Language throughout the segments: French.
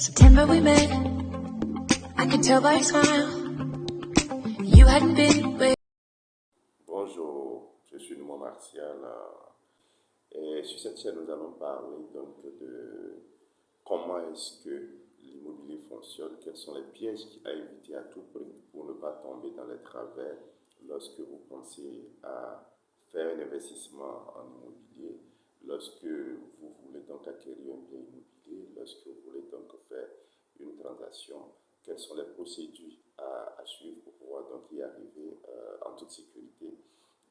September we met, I could tell by your smile, you hadn't been where. Bonjour, je suis Nouman Martial et sur cette chaîne nous allons parler donc de comment est-ce que l'immobilier fonctionne, quels sont les pièges à éviter à tout prix pour ne pas tomber dans les travers lorsque vous pensez à faire un investissement en immobilier, lorsque vous voulez donc acquérir un bien immobilier, lorsque vous voulez donc faire une transaction, quelles sont les procédures à suivre pour pouvoir donc y arriver en toute sécurité.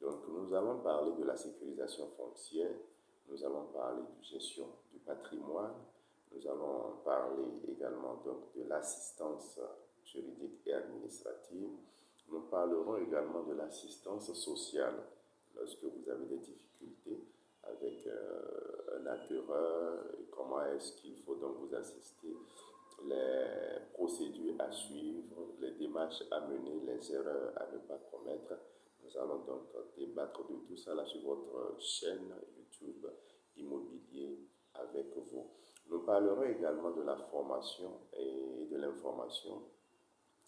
Donc nous allons parler de la sécurisation foncière, nous allons parler de gestion du patrimoine, nous allons parler également donc de l'assistance juridique et administrative. Nous parlerons également de l'assistance sociale lorsque vous avez des difficultés avec un acquéreur, comment est-ce qu'il faut donc vous assister, les procédures à suivre, les démarches à mener, les erreurs à ne pas commettre. Nous allons donc débattre de tout ça là sur votre chaîne YouTube Immobilier avec vous. Nous parlerons également de la formation et de l'information.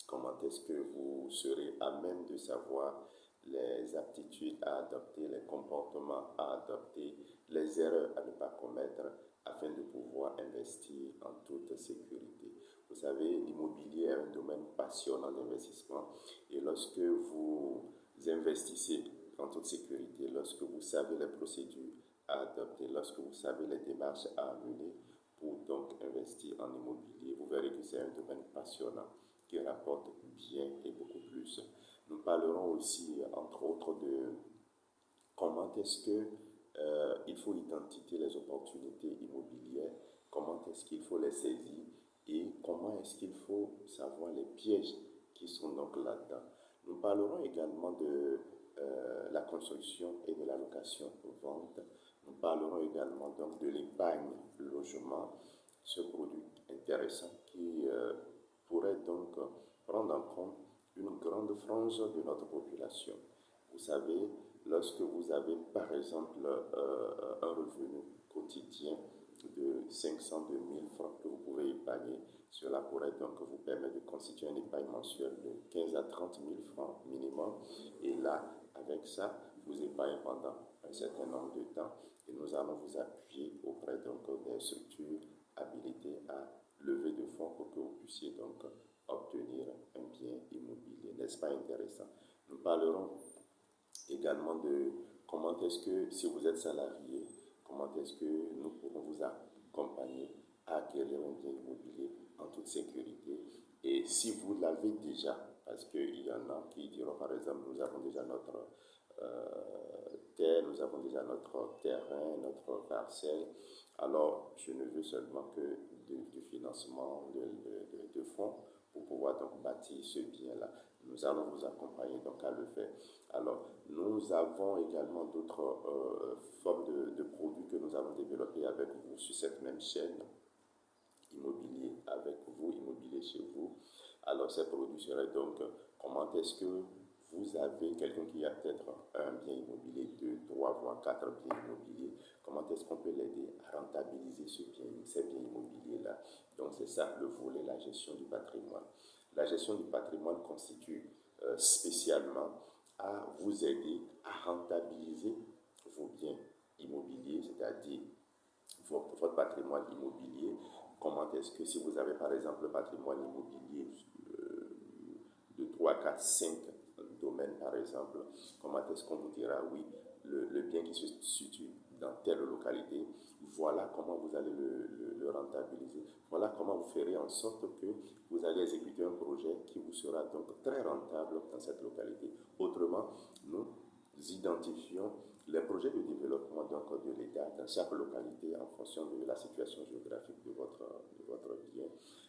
Comment est-ce que vous serez à même de savoir les aptitudes à adopter, les comportements à adopter, les erreurs à ne pas commettre afin de pouvoir investir en toute sécurité. Vous savez, l'immobilier est un domaine passionnant d'investissement et lorsque vous investissez en toute sécurité, lorsque vous savez les procédures à adopter, lorsque vous savez les démarches à mener pour donc investir en immobilier, vous verrez que c'est un domaine passionnant qui rapporte bien et beaucoup plus. Nous parlerons aussi, entre autres, de comment est-ce que il faut identifier les opportunités immobilières, comment est-ce qu'il faut les saisir et comment est-ce qu'il faut savoir les pièges qui sont donc là-dedans. Nous parlerons également de la construction et de la location-vente. Nous parlerons également donc de l'épargne logement, ce produit intéressant qui pourrait donc prendre en compte une grande frange de notre population. Vous savez, lorsque vous avez par exemple un revenu quotidien de 500 de 1000 francs que vous pouvez épargner, cela pourrait donc vous permettre de constituer une épargne mensuelle de 15 à 30 000 francs minimum. Et là, avec ça, vous épargnez pendant un certain nombre de temps et nous allons vous appuyer auprès donc des structures habilitées à lever de fonds pour que vous puissiez donc obtenir un bien immobilier. N'est-ce pas intéressant? Nous parlerons également de comment est-ce que, si vous êtes salarié, comment est-ce que nous pourrons vous accompagner à acquérir un bien immobilier en toute sécurité. Et si vous l'avez déjà, parce qu'il y en a qui diront par exemple, nous avons déjà notre terre, nous avons déjà notre terrain, notre parcelle, alors je ne veux seulement que du financement de fonds pour pouvoir donc bâtir ce bien-là. Nous allons vous accompagner donc à le faire. Alors, nous avons également d'autres formes de produits que nous allons développer avec vous sur cette même chaîne, Immobilier avec vous, Immobilier chez vous. Alors, ces produits seraient donc, comment est-ce que vous avez quelqu'un qui a peut-être un bien immobilier, 2, 3, voire 4 biens immobiliers, comment est-ce qu'on peut l'aider à rentabiliser ces biens immobiliers-là. Donc, c'est ça le volet, la gestion du patrimoine. La gestion du patrimoine constitue spécialement à vous aider à rentabiliser vos biens immobiliers, c'est-à-dire votre patrimoine immobilier. Comment est-ce que si vous avez par exemple le patrimoine immobilier de 3, 4, 5 domaines par exemple, comment est-ce qu'on vous dira oui, le bien qui se situe dans telle localité, voilà comment vous allez le rentabiliser. Voilà comment vous ferez en sorte que vous allez exécuter un projet qui vous sera donc très rentable dans cette localité. Autrement, nous identifions les projets de développement donc de l'État dans chaque localité en fonction de la situation géographique de votre bien,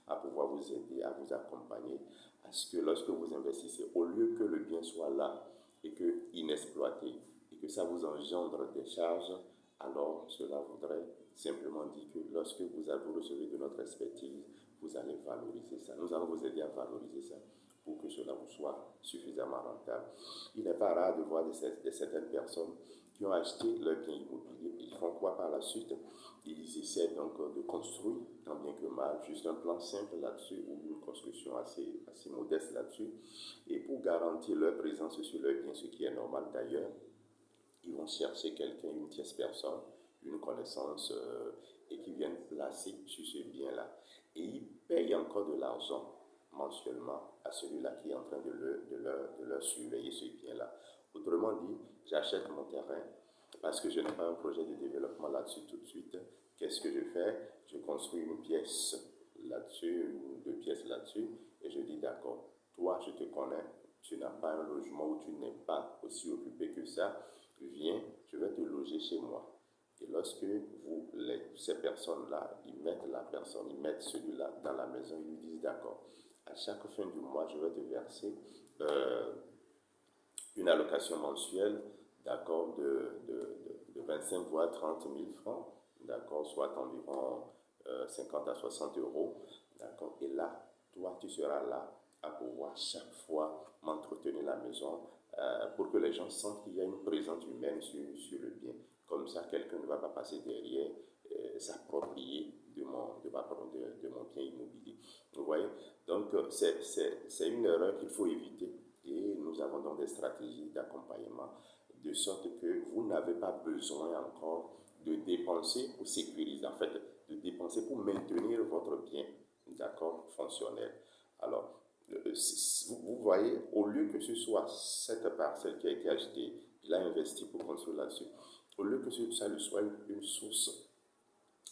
à pouvoir vous aider, à vous accompagner, à ce que lorsque vous investissez, au lieu que le bien soit là et que inexploité, et que ça vous engendre des charges, alors cela voudrait simplement dire que lorsque vous recevez de notre expertise, vous allez valoriser ça. Nous allons vous aider à valoriser ça pour que cela vous soit suffisamment rentable. Il n'est pas rare de voir de certaines personnes qui ont acheté leur bien immobilier. Ils font quoi par la suite? Ils essaient donc de construire, tant bien que mal, juste un plan simple là-dessus ou une construction assez modeste là-dessus. Et pour garantir leur présence sur leur bien, ce qui est normal d'ailleurs, ils vont chercher quelqu'un, une tierce personne, une connaissance, et qui viennent placer sur ce bien-là. Et ils payent encore de l'argent mensuellement à celui-là qui est en train de leur surveiller ce bien-là. Autrement dit, j'achète mon terrain parce que je n'ai pas un projet de développement là-dessus tout de suite. Qu'est-ce que je fais? Je construis une pièce là-dessus, ou deux pièces là-dessus, et je dis d'accord, toi je te connais, tu n'as pas un logement où tu n'es pas aussi occupé que ça, viens, je vais te loger chez moi. Et lorsque ces personnes-là, ils mettent celui-là dans la maison, ils lui disent d'accord, à chaque fin du mois, je vais te verser une allocation mensuelle, d'accord, de 25 voire 30 000 francs, d'accord, soit environ 50 à 60 euros, d'accord. Et là, toi, tu seras là à pouvoir chaque fois m'entretenir la maison pour que les gens sentent qu'il y a une présence humaine sur le bien. Comme ça, quelqu'un ne va pas passer derrière, s'approprier de mon bien immobilier. Vous voyez? Donc, c'est une erreur qu'il faut éviter. Et nous avons donc des stratégies d'accompagnement de sorte que vous n'avez pas besoin encore de dépenser pour sécuriser, en fait, de dépenser pour maintenir votre bien, d'accord, fonctionnel. Alors, vous voyez, au lieu que ce soit cette parcelle qui a été achetée, il a investi pour construire là-dessus, au lieu que ça ne soit une source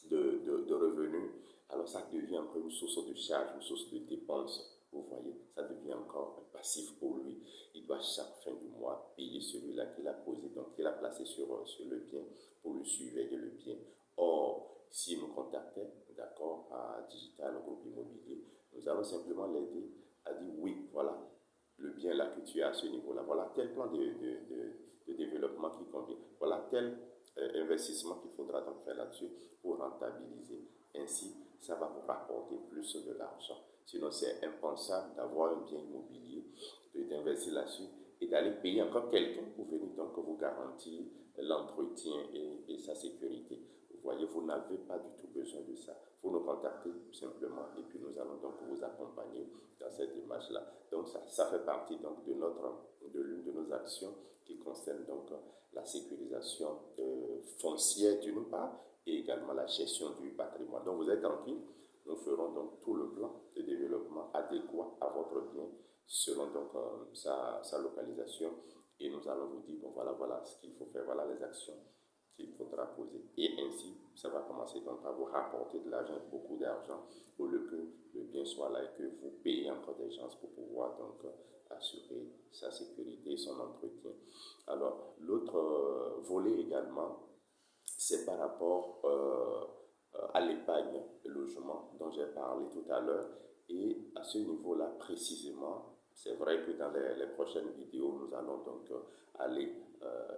de revenus, alors ça devient encore une source de charge, une source de dépenses. Vous voyez, ça devient encore un passif pour lui. Il doit chaque fin du mois payer celui-là qu'il a posé, donc qu'il a placé sur le bien pour le surveiller le bien. Or, s'il nous contactait, d'accord, à Digital Groupe Immobilier, nous allons simplement l'aider à dire oui, voilà, le bien là que tu as à ce niveau-là, voilà tel plan de développement qui convient, voilà tel investissement qu'il faudra donc faire là-dessus pour rentabiliser. Ainsi, ça va vous rapporter plus de l'argent. Sinon, c'est impensable d'avoir un bien immobilier, d'investir là-dessus et d'aller payer encore quelqu'un pour venir donc vous garantir l'entretien et sa sécurité. Vous voyez, vous n'avez pas du tout besoin de ça. Vous nous contactez simplement et puis nous allons donc vous accompagner dans cette démarche-là. Donc ça fait partie donc de l'une de nos actions qui concerne donc la sécurisation foncière d'une part et également la gestion du patrimoine. Donc vous êtes tranquille, nous ferons donc tout le plan de développement adéquat à votre bien selon donc sa localisation et nous allons vous dire bon voilà ce qu'il faut faire, voilà les actions qu'il faudra poser. Et ainsi, ça va commencer donc à vous rapporter de l'argent, beaucoup d'argent, au lieu que le bien soit là et que vous payez encore des gens pour pouvoir donc assurer sa sécurité et son entretien. Alors, l'autre volet également, c'est par rapport à l'épargne de logement dont j'ai parlé tout à l'heure. Et à ce niveau-là, précisément, c'est vrai que dans les prochaines vidéos, nous allons donc aller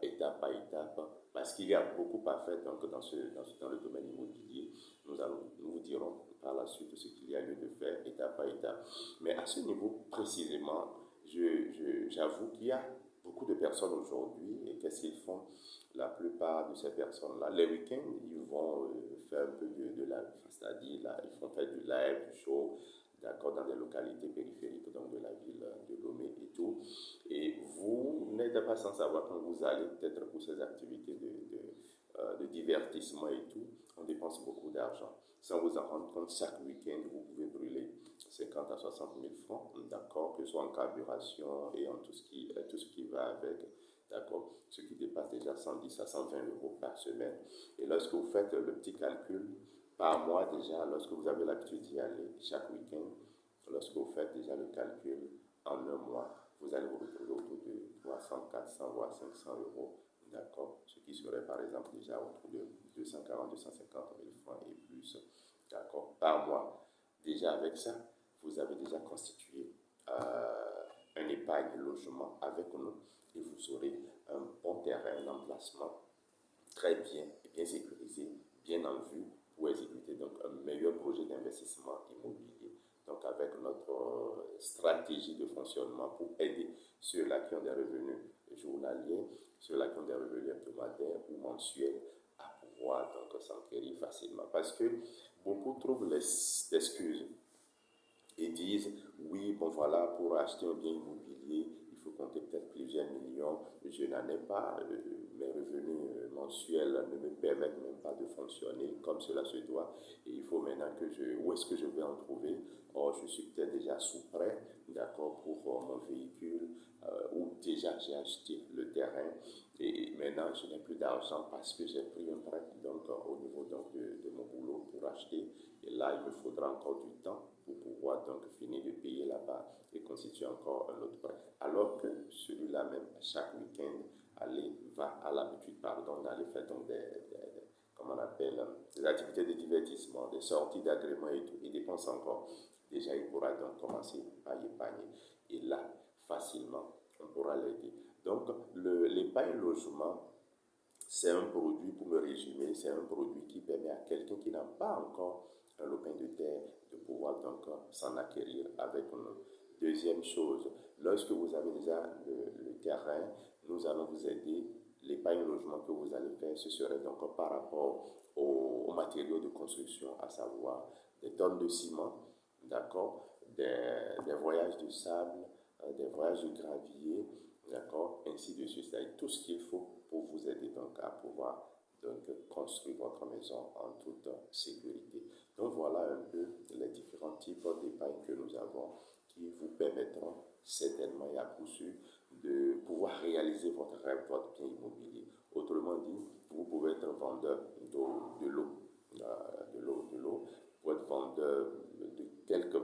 étape par étape, parce qu'il y a beaucoup à faire donc, dans le domaine immobilier. Nous vous dirons par la suite ce qu'il y a lieu de faire étape par étape. Mais à ce niveau précisément, j'avoue qu'il y a beaucoup de personnes aujourd'hui, et qu'est-ce qu'ils font? La plupart de ces personnes-là, les week-ends, ils vont faire un peu de live, c'est-à-dire là, ils font faire du live, du show, d'accord, dans des localités périphériques, donc de la ville de Lomé et tout. Et vous n'êtes pas sans savoir quand vous allez peut-être pour ces activités de divertissement et tout, on dépense beaucoup d'argent. Sans vous en rendre compte, chaque week-end, vous pouvez brûler 50 à 60 000 francs, d'accord, que ce soit en carburation et en tout ce qui va avec, d'accord, ce qui dépasse déjà 110 à 120 euros par semaine. Et lorsque vous faites le petit calcul par mois déjà, lorsque vous avez l'habitude d'y aller chaque week-end, lorsque vous faites déjà le calcul en un mois, vous allez vous retrouver autour de 300, 400, voire 500 euros, d'accord, ce qui serait par exemple déjà autour de 240, 250 000 francs et plus, d'accord, par mois. Déjà avec ça, vous avez déjà constitué un épargne logement avec nous et vous aurez un bon terrain, un emplacement très bien et bien sécurisé, bien en vue pour exécuter donc un meilleur projet d'investissement immobilier. Donc avec notre stratégie de fonctionnement pour aider ceux-là qui ont des revenus journaliers, ceux-là qui ont des revenus hebdomadaires ou mensuels, à pouvoir donc s'enquérir facilement. Parce que beaucoup trouvent des excuses et disent, oui, bon voilà, pour acheter un bien immobilier, il faut compter peut-être plusieurs millions, je n'en ai pas, mes revenus mensuels ne me permettent même pas de fonctionner comme cela se doit, et il faut maintenant où est-ce que je vais en trouver? Or, je suis peut-être déjà sous prêt, d'accord, pour mon véhicule, ou déjà j'ai acheté le terrain, et maintenant je n'ai plus d'argent parce que j'ai pris un prêt, donc au niveau donc, de mon boulot pour acheter, et là il me faudra encore du temps pour pouvoir donc finir de payer là-bas et constituer encore un autre prêt. Alors que celui-là même, chaque week-end, va à l'habitude, pardon, d'aller faire donc comment on appelle, des activités de divertissement, des sorties d'agrément et tout, il dépense encore. Déjà, il pourra donc commencer à épargner. Et là, facilement, on pourra l'aider. Donc, l'épargne logement, c'est un produit, pour me résumer, c'est un produit qui permet à quelqu'un qui n'a pas encore un lopin de terre de pouvoir donc s'en acquérir avec nous. Deuxième chose, lorsque vous avez déjà le terrain, nous allons vous aider. L'épargne logement que vous allez faire, ce serait donc par rapport aux matériaux de construction, à savoir des tonnes de ciment, d'accord, des voyages de sable, des voyages de gravier, d'accord, ainsi de suite. C'est tout ce qu'il faut pour vous aider donc à pouvoir donc construire votre maison en toute sécurité. Donc voilà un peu les différents types d'épargne que nous avons qui vous permettront certainement et à coup sûr de pouvoir réaliser votre rêve, votre bien immobilier. Autrement dit, vous pouvez être vendeur de l'eau, vous pouvez être vendeur de quelques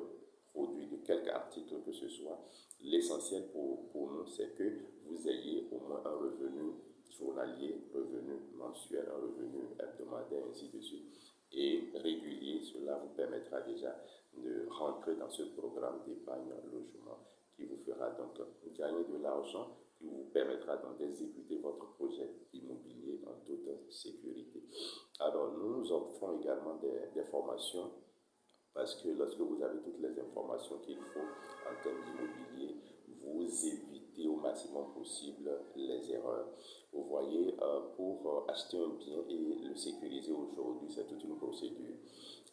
produits, de quelques articles que ce soit. L'essentiel pour nous, c'est que vous ayez au moins un revenu journalier, revenu mensuel, un revenu hebdomadaire, ainsi de suite, et régulier. Cela vous permettra déjà de rentrer dans ce programme d'épargne logement qui vous fera donc gagner de l'argent, qui vous permettra donc d'exécuter votre projet immobilier en toute sécurité. Alors, nous offrons également des formations parce que lorsque vous avez toutes les informations qu'il faut en termes d'immobilier, vous évitez au maximum possible les erreurs. Vous voyez, pour acheter un bien et le sécuriser aujourd'hui, c'est toute une procédure.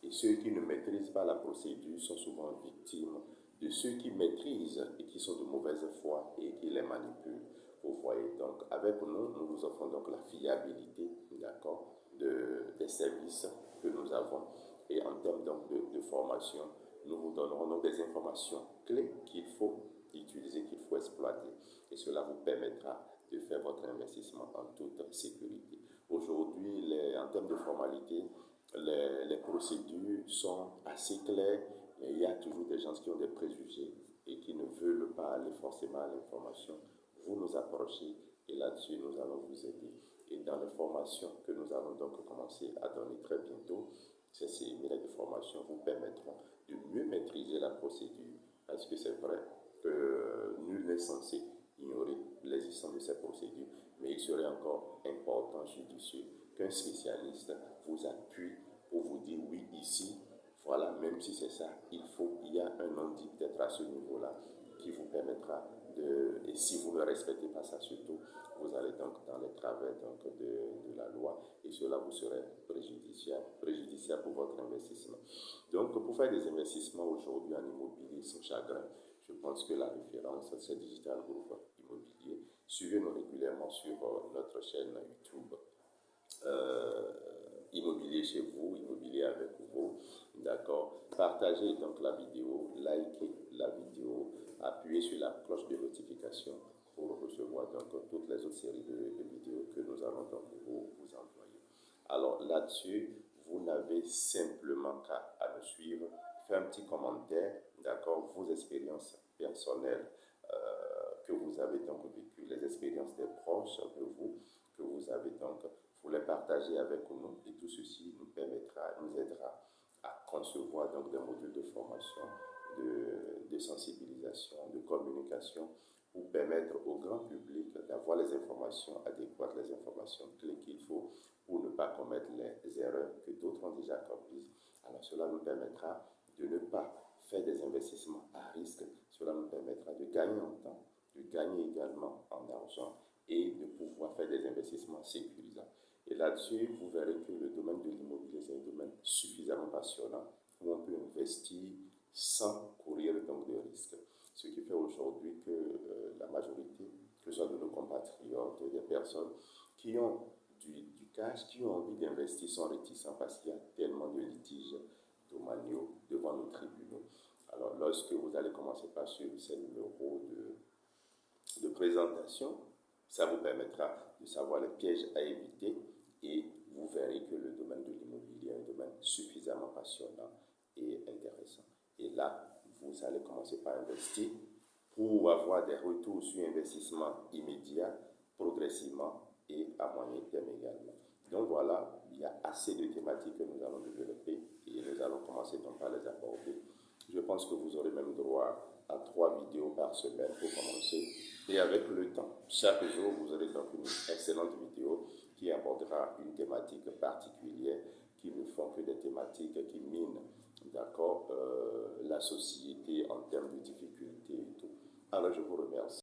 Et ceux qui ne maîtrisent pas la procédure sont souvent victimes de ceux qui maîtrisent et qui sont de mauvaise foi et qui les manipulent. Vous voyez, donc avec nous, nous vous offrons donc la fiabilité, d'accord, des services que nous avons. Et en termes donc de formation, nous vous donnerons donc des informations clés qu'il faut utiliser, qu'il faut exploiter. Et cela vous permettra de faire votre investissement en toute sécurité. Aujourd'hui, en termes de formalité, les procédures sont assez claires, mais il y a toujours des gens qui ont des préjugés et qui ne veulent pas aller forcément à l'information. Vous nous approchez et là-dessus, nous allons vous aider. Et dans les formations que nous allons donc commencer à donner très bientôt, ces séminaires de formation vous permettront de mieux maîtriser la procédure, parce que c'est vrai que nul n'est censé ignorer l'existence de ces procédures, mais il serait encore important, judicieux, qu'un spécialiste vous appuie pour vous dire oui, ici, voilà, même si c'est ça, il y a un non-dit peut-être à ce niveau-là qui vous permettra et si vous ne respectez pas ça surtout, vous allez donc dans les travers donc, de la loi et cela vous serait préjudiciable pour votre investissement. Donc pour faire des investissements aujourd'hui en immobilier sans chagrin, je pense que la référence c'est Digital Group Immobilier. Suivez-nous régulièrement sur notre chaîne YouTube. Immobilier chez vous, immobilier avec vous, d'accord. Partagez donc la vidéo, likez la vidéo, appuyez sur la cloche de notification pour recevoir donc toutes les autres séries de vidéos que nous allons donc vous envoyer. Alors là-dessus, vous n'avez simplement qu'à nous suivre, faire un petit commentaire, d'accord, vos expériences personnelles que vous avez donc vécues, les expériences des proches de vous, que vous avez donc, vous les partagez avec nous et tout ceci nous aidera à concevoir donc des modules de formation, de sensibilisation, de communication pour permettre au grand public d'avoir les informations adéquates, les informations clés qu'il faut pour ne pas commettre les erreurs que d'autres ont déjà commises. Alors cela nous permettra de ne pas faire des investissements à risque, cela nous permettra de gagner en temps, de gagner également en argent et de pouvoir faire des investissements sécurisants. Et là-dessus, vous verrez que le domaine de l'immobilier, c'est un domaine suffisamment passionnant où on peut investir sans courir donc de risques. Ce qui fait aujourd'hui que la majorité, que ce soit de nos compatriotes, des personnes qui ont du cash, qui ont envie d'investir sont réticents parce qu'il y a tellement de litiges domaniaux devant nos tribunaux. Alors, lorsque vous allez commencer par suivre ces numéros de présentation, ça vous permettra de savoir les pièges à éviter et vous verrez que le domaine de l'immobilier est un domaine suffisamment passionnant et intéressant. Et là, vous allez commencer par investir pour avoir des retours sur investissement immédiat, progressivement et à moyen terme également. Donc voilà, il y a assez de thématiques que nous allons développer et nous allons commencer donc par les aborder. Je pense que vous aurez même droit à 3 vidéos par semaine pour commencer. Et avec le temps, chaque jour, vous aurez donc une excellente vidéo qui abordera une thématique particulière qui ne font que des thématiques qui minent, d'accord, la société en termes de difficultés et tout. Alors, je vous remercie.